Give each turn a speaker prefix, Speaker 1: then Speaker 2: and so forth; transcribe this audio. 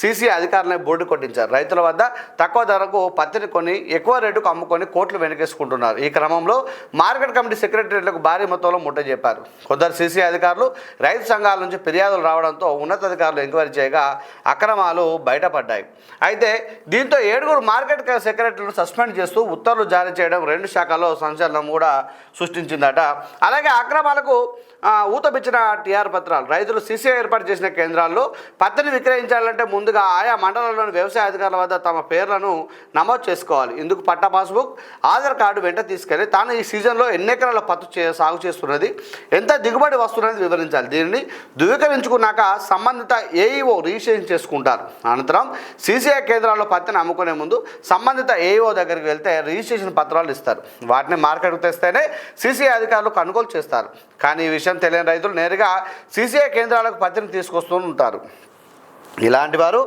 Speaker 1: CC అధికారులను board కొట్టించారు. రైతుల వద్ద తక్కువ ధరకు పత్తిని కొని ఎక్కువ రేటుకు అమ్ముకొని కోట్లు వెనకేసుకుంటున్నారు. ఈ క్రమంలో మార్కెట్ కమిటీ సెక్రటరీలకు భారీ మొత్తంలో ముట్టజెప్పారు. కొందరు సీసీ అధికారులు రైతు సంఘాల నుంచి ఫిర్యాదులు రావడంతో ఉన్నతాధికారులు ఎంక్వైరీ చేయగా అక్రమాలు బయటపడ్డాయి. అయితే దీంతో 7 మార్కెట్ సెక్రటరీలను సస్పెండ్ చేస్తూ ఉత్తర్వులు జారీ చేయడం 2 శాఖల్లో సంచలనం కూడా సృష్టించిందట. అలాగే అక్రమాలకు ఊతమిచ్చిన టీఆర్ పత్రాలు. రైతులు సీసీ ఏర్పాటు చేసిన కేంద్రాల్లో పత్తిని విక్రయించాలంటే ముందుగా ఆయా మండలంలోని వ్యవసాయ అధికారుల వద్ద తమ పేర్లను నమోదు చేసుకోవాలి. ఇందుకు పట్టా పాస్బుక్, ఆధార్ కార్డు వెంట తీసుకెళ్లి తాను ఈ సీజన్లో ఎన్ని ఎకరాల పత్తి సాగు చేస్తున్నది, ఎంత దిగుబడి వస్తున్నది వివరించాలి. దీనిని ధృవీకరించుకున్నాక సంబంధిత ఏఈఓ రిజిస్ట్రేషన్ చేసుకుంటారు. అనంతరం సీసీఐ కేంద్రాల్లో పత్తిని అమ్ముకునే ముందు సంబంధిత ఏఈఓ దగ్గరికి వెళ్తే రిజిస్ట్రేషన్ పత్రాలు ఇస్తారు. వాటిని మార్కెట్కు తెస్తేనే సీసీఐ అధికారులు కొనుగోలు చేస్తారు. కానీ ఈ విషయం తెలియని రైతులు నేరుగా సీసీఐ కేంద్రాలకు పత్తిని తీసుకొస్తూ ఉంటారు. ఇలాంటి వారు